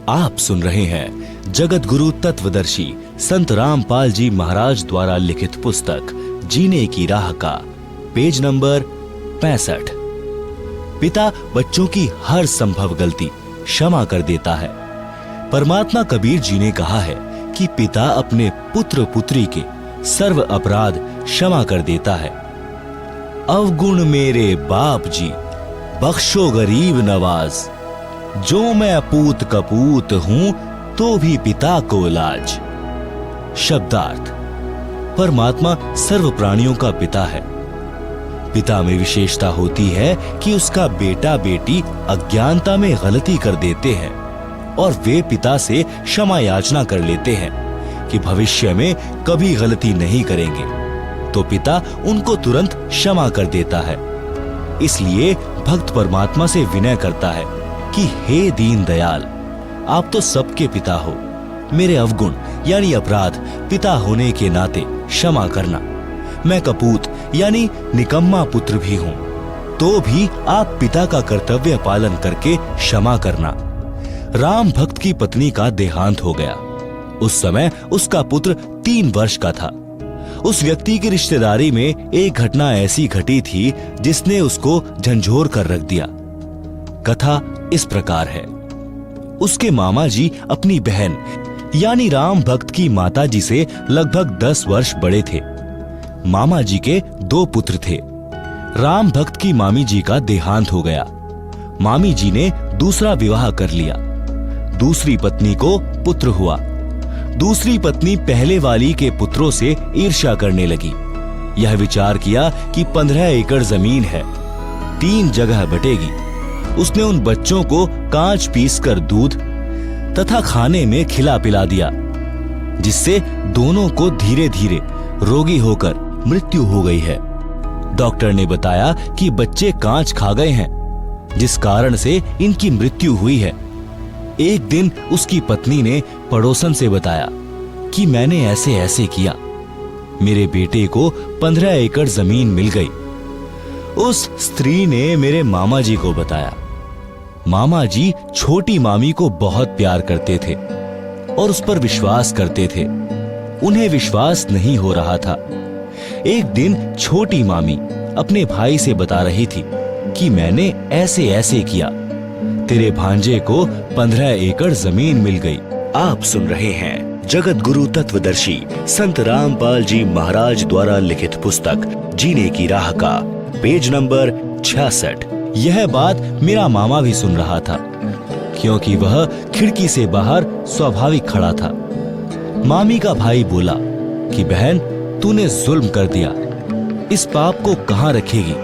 आप सुन रहे हैं जगत गुरु तत्वदर्शी संत रामपाल जी महाराज द्वारा लिखित पुस्तक जीने की राह का पेज नंबर 65। पिता बच्चों की हर संभव गलती क्षमा कर देता है। परमात्मा कबीर जी ने कहा है कि पिता अपने पुत्र पुत्री के सर्व अपराध क्षमा कर देता है। अवगुण मेरे बाप जी बख्शो गरीब नवाज, जो मैं पूत कपूत हूं तो भी पिता को लाज। शब्दार्थ, परमात्मा सर्व प्राणियों का पिता है। पिता में विशेषता होती है कि उसका बेटा बेटी अज्ञानता में गलती कर देते हैं और वे पिता से क्षमा याचना कर लेते हैं कि भविष्य में कभी गलती नहीं करेंगे, तो पिता उनको तुरंत क्षमा कर देता है। इसलिए भक्त परमात्मा से विनय करता है कि हे दीन दयाल, आप तो सबके पिता हो, मेरे अवगुण यानी अपराध पिता होने के नाते क्षमा करना। मैं कपूत यानी निकम्मा पुत्र भी हूं, तो भी आप पिता का कर्तव्य पालन करके क्षमा करना। राम भक्त की पत्नी का देहांत हो गया। उस समय उसका पुत्र 3 वर्ष का था। उस व्यक्ति की रिश्तेदारी में एक घटना ऐसी घटी थी जिसने उसको झंझोर कर रख दिया। कथा इस प्रकार है। उसके मामा जी अपनी बहन यानी राम भक्त की माता जी से लगभग 10 वर्ष बड़े थे। मामा जी के 2 पुत्र थे। राम भक्त की मामी जी का देहांत हो गया। मामी जी ने दूसरा विवाह कर लिया। दूसरी पत्नी को पुत्र हुआ। दूसरी पत्नी पहले वाली के पुत्रों से ईर्ष्या करने लगी। यह विचार किया कि 15 एकड़ जमीन है, 3 जगह बटेगी। उसने उन बच्चों को कांच पीसकर दूध तथा खाने में खिला पिला दिया, जिससे दोनों को धीरे धीरे रोगी होकर मृत्यु हो गई है। डॉक्टर ने बताया कि बच्चे कांच खा गए हैं, जिस कारण से इनकी मृत्यु हुई है। एक दिन उसकी पत्नी ने पड़ोसन से बताया कि मैंने ऐसे ऐसे किया, मेरे बेटे को 15 एकड़ जमीन मिल गई। उस स्त्री ने मेरे मामा जी को बताया। मामा जी छोटी मामी को बहुत प्यार करते थे और उस पर विश्वास करते थे। उन्हें विश्वास नहीं हो रहा था। एक दिन छोटी मामी अपने भाई से बता रही थी कि मैंने ऐसे ऐसे किया, तेरे भांजे को 15 एकड़ जमीन मिल गई। आप सुन रहे हैं जगत गुरु तत्वदर्शी संत रामपाल जी महाराज द्वारा लिखित पुस्तक जीने की राह का पेज नंबर 66। यह बात मेरा मामा भी सुन रहा था, क्योंकि वह खिड़की से बाहर स्वाभाविक खड़ा था। मामी का भाई बोला कि बहन, तूने जुल्म कर दिया, इस पाप को कहां रखेगी?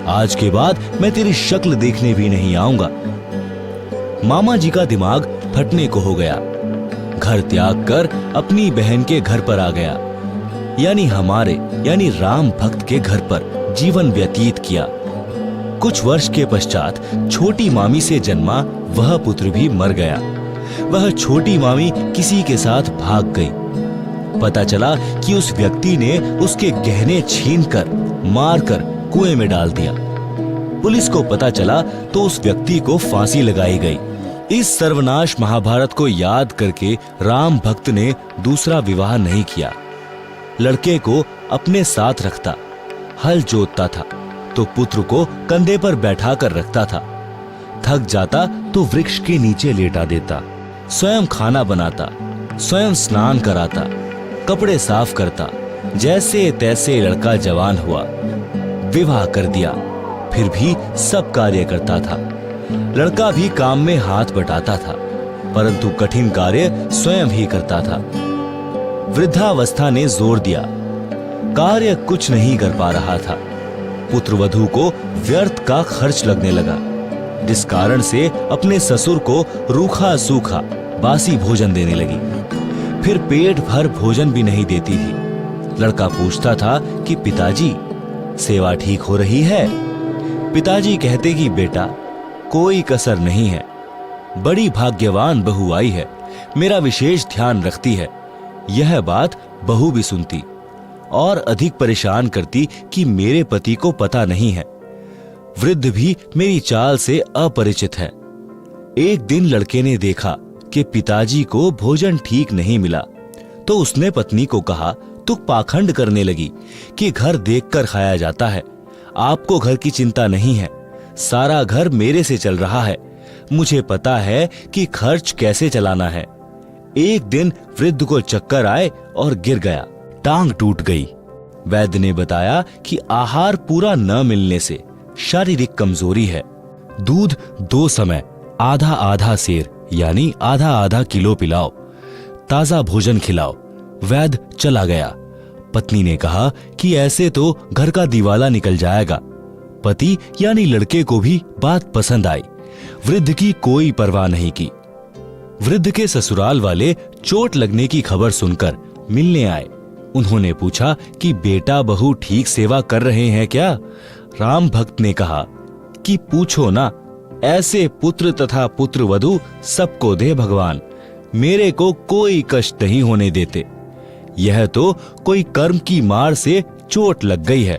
आज के बाद मैं तेरी शक्ल देखने भी नहीं आऊंगा। मामा जी का दिमाग फटने को हो गया। घर त्याग कर अपनी बहन के घर पर आ गया, यानी हमारे यानी राम भक्त के घर पर जीवन व्यतीत किया। कुछ वर्ष के पश्चात छोटी मामी से जन्मा वह पुत्र भी मर गया। वह छोटी मामी किसी के साथ भाग गई। पता चला कि उस व्यक्ति ने उसके गहने छीनकर मारकर कुएं में डाल दिया। पुलिस को पता चला तो उस व्यक्ति को फांसी लगाई गई। इस सर्वनाश महाभारत को याद करके राम भक्त ने दूसरा विवाह नहीं किया। लड़के को अपने साथ रखता, हल जोतता था तो पुत्र को कंधे पर बैठा कर रखता था। थक जाता तो वृक्ष के नीचे लेटा देता। स्वयं खाना बनाता, स्वयं स्नान कराता, कपड़े साफ करता। जैसे तैसे लड़का जवान हुआ, विवाह कर दिया, फिर भी सब कार्य करता था। लड़का भी काम में हाथ बटाता था, परंतु कठिन कार्य स्वयं ही करता था। वृद्धावस्था ने जोर दिया, कार्य कुछ नहीं कर पा रहा था। पुत्र वधू को व्यर्थ का खर्च लगने लगा, जिस कारण से अपने ससुर को रूखा सूखा बासी भोजन देने लगी। फिर पेट भर भोजन भी नहीं देती थी। लड़का पूछता था कि पिताजी, सेवा ठीक हो रही है? पिताजी कहते कि बेटा, कोई कसर नहीं है, बड़ी भाग्यवान बहू आई है, मेरा विशेष ध्यान रखती है। यह बात बहू भी सुनती और अधिक परेशान करती कि मेरे पति को पता नहीं है। वृद्ध भी मेरी चाल से अपरिचित है। एक दिन लड़के ने देखा कि पिताजी को भोजन ठीक नहीं मिला तो उसने पत्नी को कहा तो पाखंड करने लगी कि घर देखकर खाया जाता है, आपको घर की चिंता नहीं है, सारा घर मेरे से चल रहा है, मुझे पता है कि खर्च कैसे चलाना है। एक दिन वृद्ध को चक्कर आए और गिर गया, टांग टूट गई। वैद्य ने बताया कि आहार पूरा न मिलने से शारीरिक कमजोरी है। दूध 2 समय आधा आधा सेर यानी आधा आधा किलो पिलाओ, ताजा भोजन खिलाओ। वैद्य चला गया। पत्नी ने कहा कि ऐसे तो घर का दिवाला निकल जाएगा। पति यानी लड़के को भी बात पसंद आई। वृद्ध की कोई परवाह नहीं की। वृद्ध के ससुराल वाले चोट लगने की खबर सुनकर मिलने आए। उन्होंने पूछा कि बेटा बहू ठीक सेवा कर रहे हैं क्या? राम भक्त ने कहा कि पूछो ना, ऐसे पुत्र तथा पुत्र वधू सबको दे भगवान, मेरे को कोई कष्ट नहीं होने देते। यह तो कोई कर्म की मार से चोट लग गई है।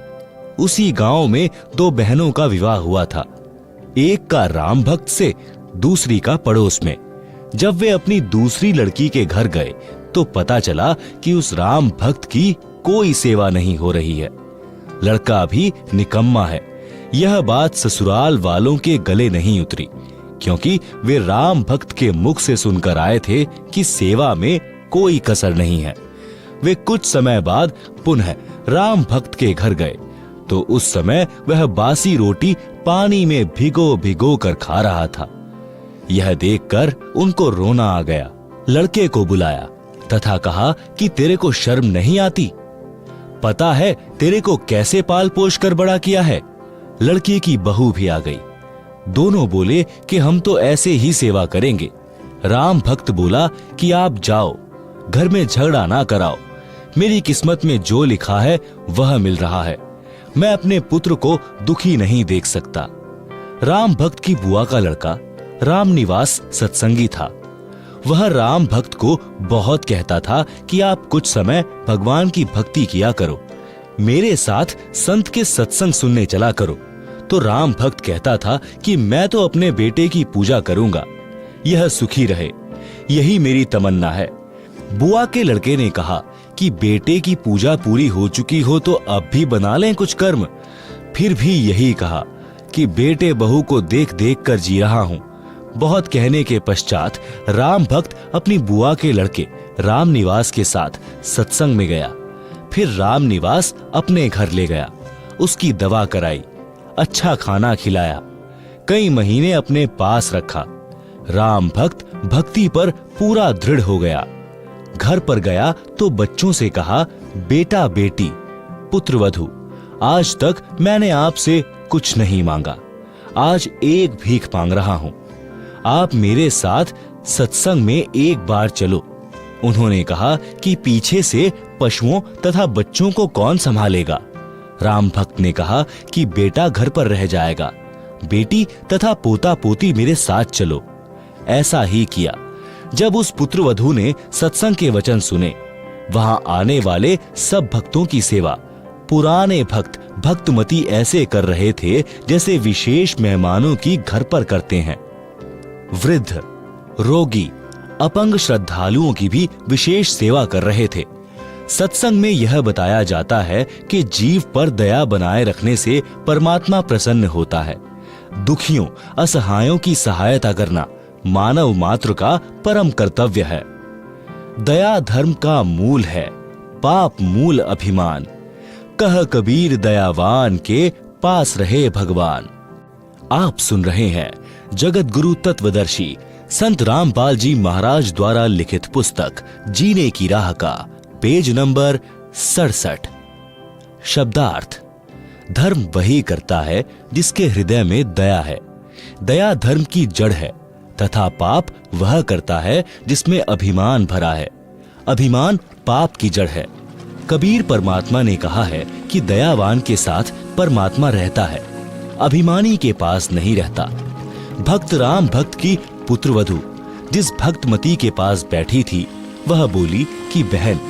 उसी गांव में 2 बहनों का विवाह हुआ था, एक का राम भक्त से, दूसरी का पड़ोस में। जब वे अपनी दूसरी लड़की के घर गए तो पता चला कि उस राम भक्त की कोई सेवा नहीं हो रही है। लड़का भी निकम्मा है। यह बात ससुराल वालों के गले नहीं उतरी, क्योंकि वे राम भक्त के मुख से सुनकर आए थे कि सेवा में कोई कसर नहीं है। वे कुछ समय बाद पुनः राम भक्त के घर गए तो उस समय वह बासी रोटी पानी में भिगो भिगो कर खा रहा था। यह देखकर उनको रोना आ गया। लड़के को बुलाया तथा कहा कि तेरे को शर्म नहीं आती? पता है तेरे को कैसे पाल पोष कर बड़ा किया है? लड़के की बहू भी आ गई। दोनों बोले कि हम तो ऐसे ही सेवा करेंगे। राम भक्त बोला कि आप जाओ, घर में झगड़ा ना कराओ, मेरी किस्मत में जो लिखा है वह मिल रहा है, मैं अपने पुत्र को दुखी नहीं देख सकता। राम भक्त की बुआ का लड़का राम निवास सत्संगी था। वह राम भक्त को बहुत कहता था कि आप कुछ समय भगवान की भक्ति किया करो, मेरे साथ संत के सत्संग सुनने चला करो। तो राम भक्त कहता था कि मैं तो अपने बेटे की पूजा करूंगा, यह सुखी रहे, यही मेरी तमन्ना है। बुआ के लड़के ने कहा कि बेटे की पूजा पूरी हो चुकी हो तो अब भी बना लें कुछ कर्म। फिर भी यही कहा कि बेटे बहू को देख देख कर जी रहा हूं। बहुत कहने के पश्चात राम भक्त अपनी बुआ के लड़के राम निवास के साथ सत्संग में गया। फिर राम निवास अपने घर ले गया, उसकी दवा कराई, अच्छा खाना खिलाया, कई महीने अपने पास रखा। राम भक्त भक्ति पर पूरा दृढ़ हो गया। घर पर गया तो बच्चों से कहा, बेटा बेटी पुत्र वधू, आज तक मैंने आपसे कुछ नहीं मांगा, आज एक भीख मांग रहा हूं, आप मेरे साथ सत्संग में एक बार चलो। उन्होंने कहा कि पीछे से पशुओं तथा बच्चों को कौन संभालेगा? राम भक्त ने कहा कि बेटा घर पर रह जाएगा, बेटी तथा पोता पोती मेरे साथ चलो। ऐसा ही किया। जब उस पुत्र वधू ने सत्संग के वचन सुने, वहां आने वाले सब भक्तों की सेवा पुराने भक्त भक्तमती ऐसे कर रहे थे जैसे विशेष मेहमानों की घर पर करते हैं। वृद्ध, रोगी, अपंग श्रद्धालुओं की भी विशेष सेवा कर रहे थे। सत्संग में यह बताया जाता है कि जीव पर दया बनाए रखने से परमात्मा प्रसन्न होता है। दुखियों, असहायों की सहायता करना मानव मात्र का परम कर्तव्य है। दया धर्म का मूल है, पाप मूल अभिमान। कह कबीर दयावान के पास रहे भगवान। आप सुन रहे हैं जगत गुरु तत्वदर्शी संत रामपाल जी महाराज द्वारा लिखित पुस्तक जीने की राह का पेज नंबर 67। शब्दार्थ: धर्म वही करता है जिसके हृदय में दया है। दया धर्म की जड़ है तथा पाप वह करता है जिसमें अभिमान भरा है। अभिमान पाप की जड़ है। कबीर परमात्मा ने कहा है कि दयावान के साथ परमात्मा रहता है, अभिमानी के पास नहीं रहता। भक्त राम भक्त की पुत्रवधू जिस भक्तमती के पास बैठी थी, वह बोली कि बहन,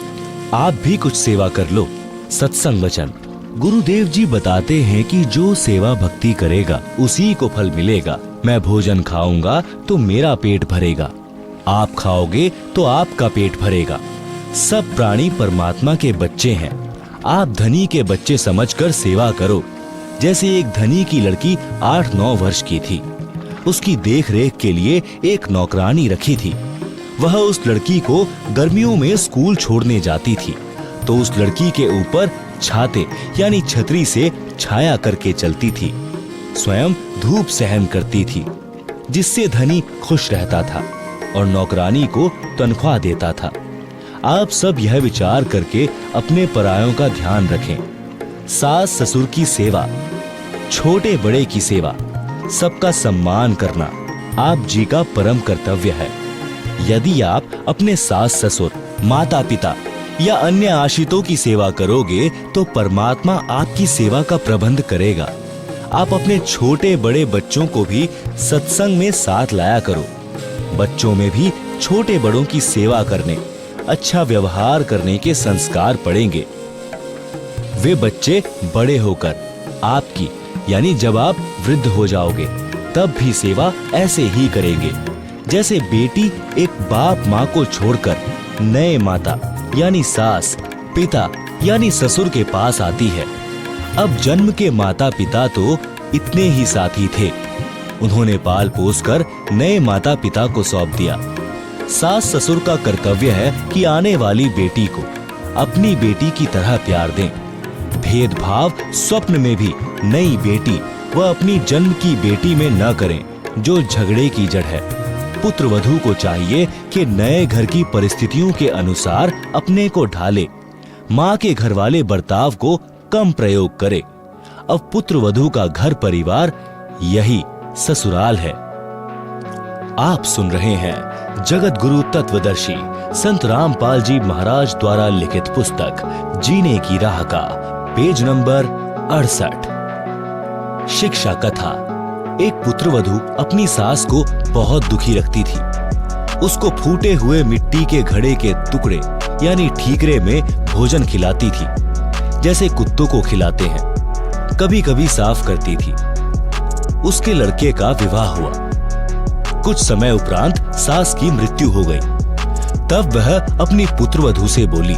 आप भी कुछ सेवा कर लो। सत्संग वचन: गुरुदेव जी बताते हैं कि जो सेवा भक्ति करेगा उसी को फल मिलेगा। मैं भोजन खाऊंगा तो मेरा पेट भरेगा, आप खाओगे तो आपका पेट भरेगा। सब प्राणी परमात्मा के बच्चे हैं। आप धनी के बच्चे समझकर सेवा करो। जैसे एक धनी की लड़की 8-9 वर्ष की थी। उसकी देख रेख के लिए एक नौकरानी रखी थी। वह उस लड़की को गर्मियों में स्कूल छोड़ने जाती थी तो उस लड़की के ऊपर छाते यानी छतरी से छाया करके चलती थी। स्वयं धूप सहन करती थी, जिससे धनी खुश रहता था और नौकरानी को तनख्वाह देता था। आप सब यह विचार करके अपने परायों का ध्यान रखें। सास ससुर की सेवा, छोटे बड़े की सेवा, सबका सम्मान करना आप जी का परम कर्तव्य है। यदि आप अपने सास ससुर, माता पिता या अन्य आश्रितों की सेवा करोगे तो परमात्मा आपकी सेवा का प्रबंध करेगा। आप अपने छोटे बड़े बच्चों को भी सत्संग में साथ लाया करो। बच्चों में भी छोटे बड़ों की सेवा करने, अच्छा व्यवहार करने के संस्कार पड़ेंगे। वे बच्चे बड़े होकर आपकी यानी जब आप वृद्ध हो जाओगे तब भी सेवा ऐसे ही करेंगे जैसे बेटी एक बाप माँ को छोड़कर नए माता यानी सास, पिता यानी ससुर के पास आती है। अब जन्म के माता पिता तो इतने ही साथी थे। उन्होंने पाल पोस कर नए माता पिता को सौंप दिया। सास ससुर का कर्तव्य है कि आने वाली बेटी को अपनी बेटी की तरह प्यार दें। भेदभाव स्वप्न में भी नई बेटी व अपनी जन्म की बेटी में न करें, जो झगड़े की जड़ है। पुत्र वधू को चाहिए कि नए घर की परिस्थितियों के अनुसार अपने को ढाले, माँ के घर वाले बर्ताव को कम प्रयोग करे। अब पुत्र वधू का घर परिवार यही ससुराल है। आप सुन रहे हैं जगत गुरु तत्वदर्शी संत रामपाल जी महाराज द्वारा लिखित पुस्तक जीने की राह का पेज नंबर 68। शिक्षा कथा। एक पुत्रवधू अपनी सास को बहुत दुखी रखती थी। उसको फूटे हुए मिट्टी के घड़े के टुकड़े यानी ठीकरे में भोजन खिलाती थी, जैसे कुत्तों को खिलाते हैं। कभी कभी साफ करती थी। उसके लड़के का विवाह हुआ। कुछ समय उपरांत सास की मृत्यु हो गई। तब वह अपनी पुत्रवधू से बोली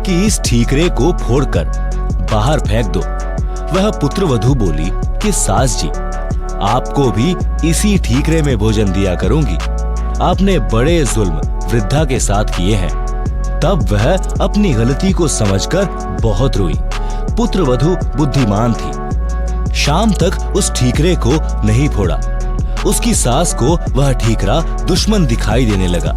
कि इस ठीकरे को फोड़कर बाहर फेंक दो। वह पुत्रवधू बोली कि सास जी, आपको भी इसी ठीकरे में भोजन दिया करूंगी। आपने बड़े जुल्म वृद्धा के साथ किए हैं। तब वह अपनी गलती को समझकर बहुत रोई। पुत्रवधू बुद्धिमान थी। शाम तक उस ठीकरे को नहीं फोड़ा। उसकी सास को वह ठीकरा दुश्मन दिखाई देने लगा।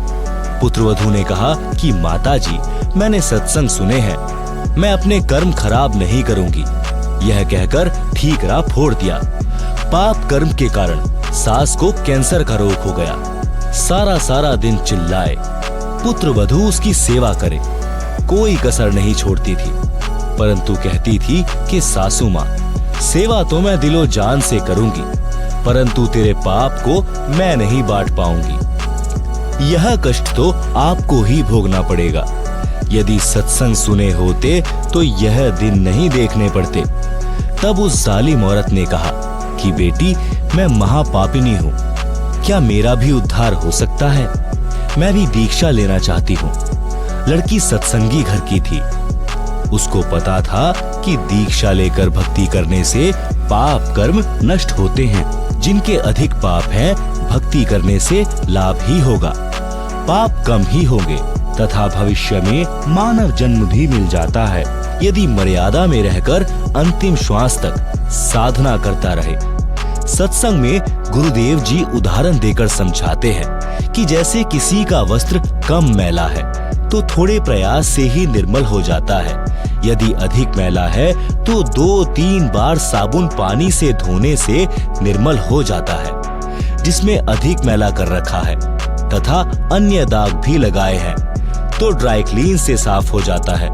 पुत्रवधू ने कहा कि माता जी, मैंने सत्संग सुने हैं, मैं अपने कर्म खराब नहीं करूंगी। यह कहकर ठीकरा फोड़ दिया। पाप कर्म के कारण सास को कैंसर का रोग हो गया। सारा दिन चिल्लाए, पुत्रवधू उसकी सेवा करे, कोई कसर नहीं छोड़ती थी, परंतु कहती थी कि सासू माँ, सेवा तो मैं दिलो जान से करूंगी, परंतु तेरे पाप को मैं नहीं बांट पाऊंगी। यह कष्ट तो आपको ही भोगना पड़ेगा। यदि सत्संग सुने होते तो यह दिन नहीं देखने पड़ते। तब उस जालिम औरत ने कहा कि बेटी, मैं महापापिनी हूँ, क्या मेरा भी उद्धार हो सकता है? मैं भी दीक्षा लेना चाहती हूँ। लड़की सत्संगी घर की थी। उसको पता था कि दीक्षा लेकर भक्ति करने से पाप कर्म नष्ट होते हैं। जिनके अधिक पाप हैं, भक्ति करने से लाभ ही होगा। पाप कम ही होंगे तथा भविष्य में मानव जन्म भी मिल जाता है, यदि मर्यादा में रहकर अंतिम श्वास तक साधना करता रहे। सत्संग में गुरुदेव जी उदाहरण देकर समझाते हैं कि जैसे किसी का वस्त्र कम मैला है तो थोड़े प्रयास से ही निर्मल हो जाता है। यदि अधिक मैला है तो 2-3 बार साबुन पानी से धोने से निर्मल हो जाता है। जिसमें अधिक मैला कर रखा है तथा अन्य दाग भी लगाए हैं तो ड्राई क्लीन से साफ हो जाता है।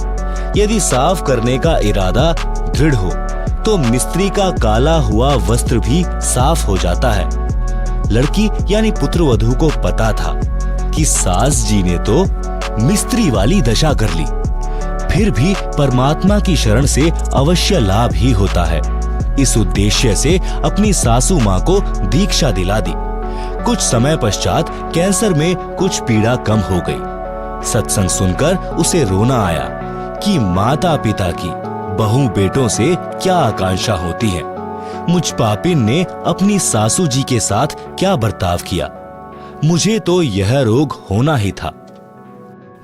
यदि साफ करने का इरादा दृढ़ हो तो मिस्त्री का काला हुआ वस्त्र भी साफ हो जाता है। लड़की यानी पुत्रवधू को पता था कि सास जी ने तो मिस्त्री वाली दशा कर ली, फिर भी परमात्मा की शरण से अवश्य लाभ ही होता है। इस उद्देश्य से अपनी सासू माँ को दीक्षा दिला दी। कुछ समय पश्चात कैंसर में कुछ पीड़ा कम हो गई। सत्संग सुनकर उसे रोना आया कि माता पिता की बहू बेटों से क्या आकांक्षा होती है। मुझ पापिन ने अपनी सासू जी के साथ क्या बर्ताव किया। मुझे तो यह रोग होना ही था।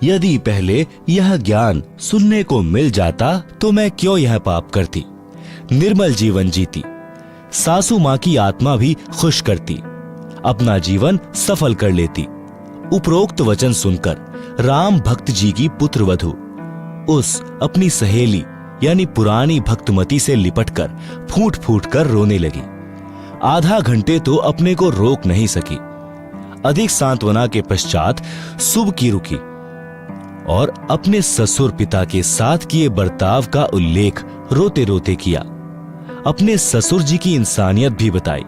यदि पहले यह ज्ञान सुनने को मिल जाता तो मैं क्यों यह पाप करती, निर्मल जीवन जीती, सासू माँ की आत्मा भी खुश करती, अपना जीवन सफल कर लेती। उपरोक्त वचन सुनकर राम भक्त जी की पुत्र वधू उस अपनी सहेली यानी पुरानी भक्तमती से लिपटकर फूट फूट कर रोने लगी। आधा घंटे तो अपने को रोक नहीं सकी। अधिक सांत्वना के पश्चात सुबह की रुकी और अपने ससुर पिता के साथ किए बर्ताव का उल्लेख रोते रोते किया। अपने ससुर जी की इंसानियत भी बताई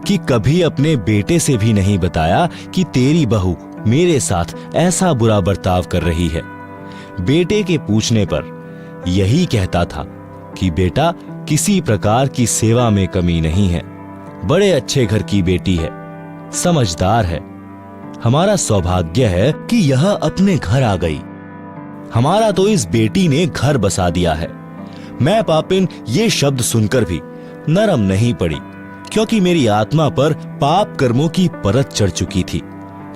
कि कभी अपने बेटे से भी नहीं बताया कि तेरी बहू मेरे साथ ऐसा बुरा बर्ताव कर रही है। बेटे के पूछने पर यही कहता था कि बेटा किसी प्रकार की सेवा में कमी नहीं है, बड़े अच्छे घर की बेटी है, समझदार है। हमारा सौभाग्य है कि यह अपने घर आ गई। हमारा तो इस बेटी ने घर बसा दिया है। मैं पापिन ये शब्द सुनकर भी नरम नहीं पड़ी, क्योंकि मेरी आत्मा पर पाप कर्मों की परत चढ़ चुकी थी,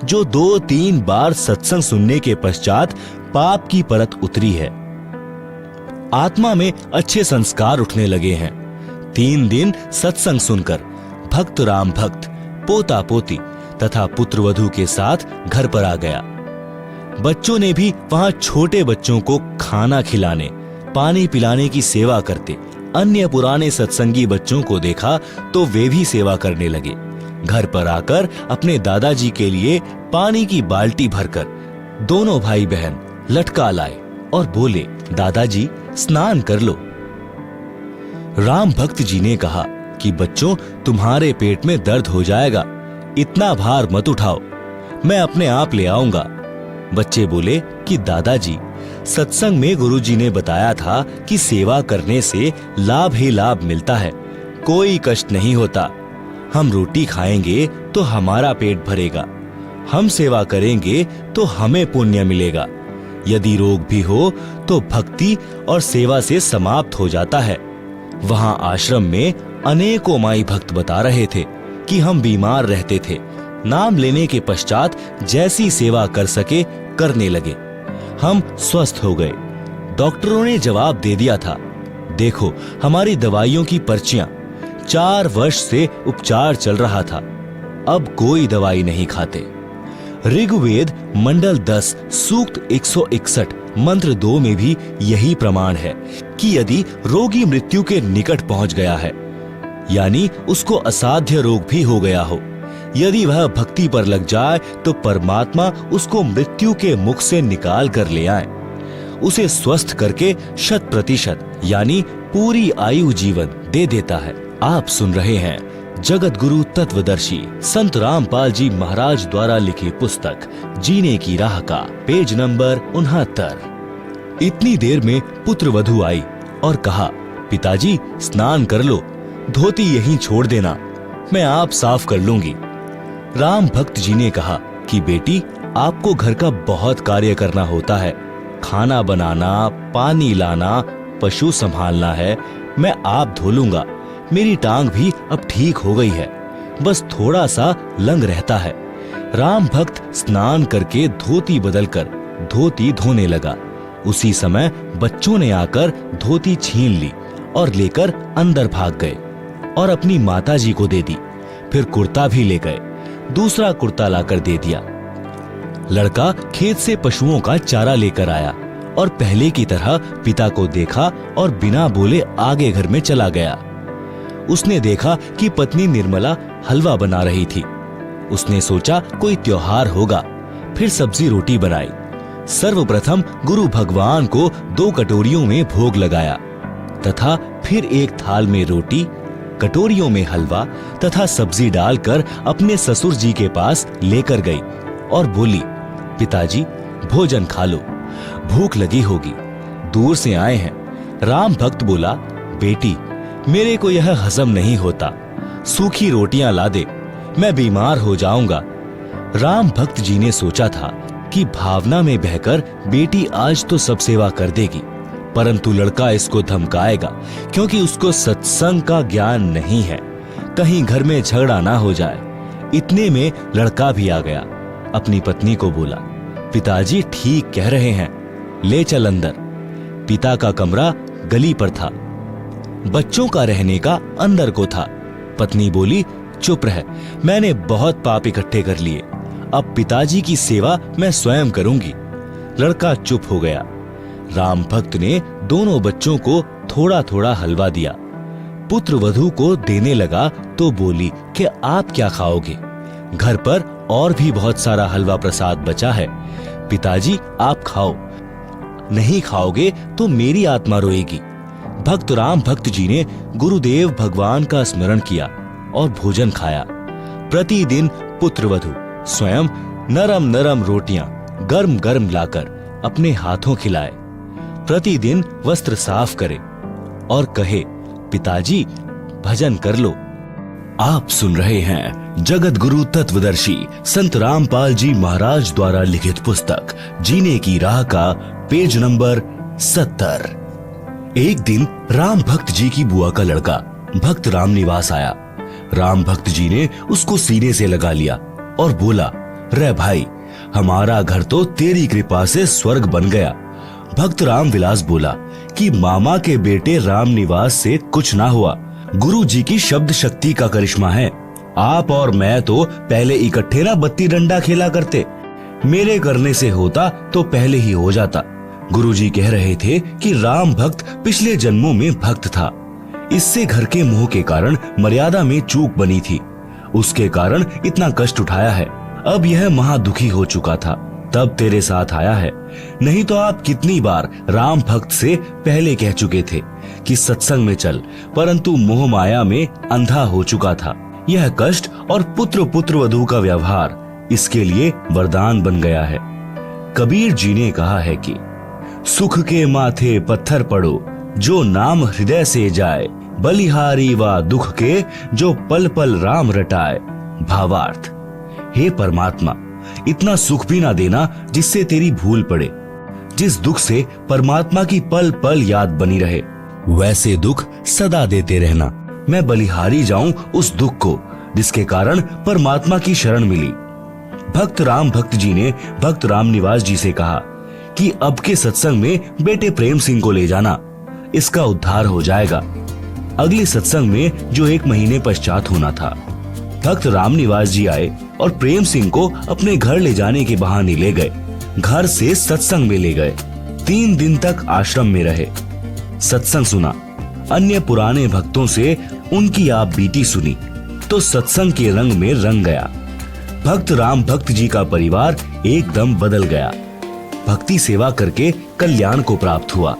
जो 2-3 बार सत्संग सुनने के पश्चात पाप की परत उतरी है। आत्मा में अच्छे संस्कार उठने लगे हैं। 3 दिन सत्संग सुनकर भक्त राम भक्त पोता पोती तथा पुत्र वधू के साथ घर पर आ गया। बच्चों ने भी वहां छोटे बच्चों को खाना खिलाने, पानी पिलाने की सेवा करते अन्य पुराने सत्संगी बच्चों को देखा तो वे भी सेवा करने लगे। घर पर आकर अपने दादाजी के लिए पानी की बाल्टी भरकर दोनों भाई बहन लटका लाए और बोले, दादाजी स्नान कर लो। राम भक्त जी ने कहा कि बच्चों तुम्हारे पेट में दर्द हो जाएगा, इतना भार मत उठाओ, मैं अपने आप ले आऊंगा। बच्चे बोले कि दादाजी सत्संग में गुरुजी ने बताया था कि सेवा करने से लाभ ही लाभ मिलता है, कोई कष्ट नहीं होता। हम रोटी खाएंगे तो हमारा पेट भरेगा, हम सेवा करेंगे तो हमें पुण्य मिलेगा। यदि रोग भी हो तो भक्ति और सेवा से समाप्त हो जाता है। वहां आश्रम में अनेकों माई भक्त बता रहे थे कि हम बीमार रहते थे, नाम लेने के पश्चात जैसी सेवा कर सके करने लगे, हम स्वस्थ हो गए। डॉक्टरों ने जवाब दे दिया था, देखो हमारी दवाइयों की पर्चियां, 4 वर्ष से उपचार चल रहा था, अब कोई दवाई नहीं खाते। ऋग्वेद मंडल 10 सूक्त 161 मंत्र 2 में भी यही प्रमाण है कि यदि रोगी मृत्यु के निकट पहुंच गया है, यानी उसको असाध्य रोग भी हो गया हो, यदि वह भक्ति पर लग जाए तो परमात्मा उसको मृत्यु के मुख से निकाल कर ले आए, उसे स्वस्थ करके 100% यानी पूरी आयु जीवन दे देता है। आप सुन रहे हैं जगत गुरु तत्वदर्शी संत रामपाल जी महाराज द्वारा लिखी पुस्तक जीने की राह का पेज नंबर 69। इतनी देर में पुत्र वधू आई और कहा, पिताजी स्नान कर लो, धोती यहीं छोड़ देना, मैं आप साफ कर लूंगी। राम भक्त जी ने कहा कि बेटी आपको घर का बहुत कार्य करना होता है, खाना बनाना, पानी लाना, पशु संभालना है, मैं आप धो लूंगा। मेरी टांग भी अब ठीक हो गई है, बस थोड़ा सा लंग रहता है। राम भक्त स्नान करके धोती बदलकर धोती धोने लगा। उसी समय बच्चों ने आकर धोती छीन ली और लेकर अंदर भाग गए और अपनी माताजी को दे दी। फिर कुर्ता भी ले गए, दूसरा कुर्ता लाकर दे दिया। लड़का खेत से पशुओं का चारा लेकर आया और पहले की तरह पिता को देखा और बिना बोले आगे घर में चला गया। उसने देखा कि पत्नी निर्मला हलवा बना रही थी। उसने सोचा कोई त्योहार होगा, फिर सब्जी रोटी बनाई। सर्वप्रथम गुरु भगवान को 2 कटोरियों में भोग लगाया तथा फिर एक थाल में रोटी, कटोरियों में हलवा तथा सब्जी डालकर अपने ससुर जी के पास लेकर गई और बोली, पिताजी भोजन खा लो, भूख लगी होगी, दूर से आए हैं। राम भक्त बोला, बेटी मेरे को यह हजम नहीं होता, सूखी रोटियां ला दे, मैं बीमार हो जाऊंगा। राम भक्त जी ने सोचा था कि भावना में बहकर बेटी आज तो सब सेवा कर देगी, परंतु लड़का इसको धमकाएगा क्योंकि उसको सत्संग का ज्ञान नहीं है, कहीं घर में झगड़ा ना हो जाए। इतने में लड़का भी आ गया। अपनी पत्नी को बोला, पिताजी ठीक कह रहे हैं, ले चल अंदर। पिता का कमरा गली पर था, बच्चों का रहने का अंदर को था। पत्नी बोली, चुप रह, मैंने बहुत पाप इकट्ठे कर लिए, अब पिताजी की सेवा मैं स्वयं करूंगी। लड़का चुप हो गया। राम भक्त ने दोनों बच्चों को थोड़ा थोड़ा हलवा दिया। पुत्र वधू को देने लगा तो बोली कि आप क्या खाओगे, घर पर और भी बहुत सारा हलवा प्रसाद बचा है, पिताजी आप खाओ, नहीं खाओगे तो मेरी आत्मा रोएगी। भक्त राम भक्त जी ने गुरुदेव भगवान का स्मरण किया और भोजन खाया। प्रतिदिन पुत्र वधू स्वयं नरम नरम रोटियां गर्म गर्म लाकर अपने हाथों खिलाए। प्रतिदिन वस्त्र साफ करे और कहे, पिताजी भजन कर लो। आप सुन रहे हैं जगत गुरु तत्वदर्शी संत रामपाल जी महाराज द्वारा लिखित पुस्तक जीने की राह का पेज नंबर 70। एक दिन राम भक्त जी की बुआ का लड़का भक्त राम निवास आया। राम भक्त जी ने उसको सीने से लगा लिया और बोला, रे भाई, हमारा घर तो तेरी कृपा से स्वर्ग बन गया। भक्त राम विलास बोला कि मामा के बेटे राम निवास से कुछ ना हुआ, गुरु जी की शब्द शक्ति का करिश्मा है। आप और मैं तो पहले इकट्ठे ना बत्ती डंडा खेला करते, मेरे करने से होता तो पहले ही हो जाता। गुरु जी कह रहे थे कि राम भक्त पिछले जन्मों में भक्त था, इससे घर के मोह के कारण मर्यादा में चूक बनी थी, उसके कारण इतना कष्ट उठाया है। अब यह महादुखी हो चुका था, तब तेरे साथ आया है, नहीं तो आप कितनी बार राम भक्त से पहले कह चुके थे कि सत्संग में चल, परंतु मोह माया में अंधा हो चुका था। यह कष्ट और पुत्र पुत्र वधू का व्यवहार इसके लिए वरदान बन गया है। कबीर जी ने कहा है कि सुख के माथे पत्थर पड़ो, जो नाम हृदय से जाए, बलिहारी व दुख के जो पल पल राम रटाए। भावार्थ, हे परमात्मा, इतना सुख भी ना देना जिससे तेरी भूल पड़े, जिस दुख से परमात्मा की पल पल याद बनी रहे, वैसे दुख सदा देते रहना। मैं बलिहारी जाऊं उस दुख को जिसके कारण परमात्मा की शरण मिली। भक्त राम भक्त जी ने भक्त राम निवास जी से कहा कि अब के सत्संग में बेटे प्रेम सिंह को ले जाना, इसका उद्धार हो जाएगा। अगले सत्संग में जो 1 महीने पश्चात होना था, भक्त राम निवास जी आए और प्रेम सिंह को अपने घर ले जाने के बहाने ले गए। घर से सत्संग में ले गए। 3 दिन तक आश्रम में रहे, सत्संग सुना, अन्य पुराने भक्तों से उनकी आप बीती सुनी तो सत्संग के रंग में रंग गया। भक्त राम भक्त जी का परिवार एकदम बदल गया। भक्ति सेवा करके कल्याण को प्राप्त हुआ।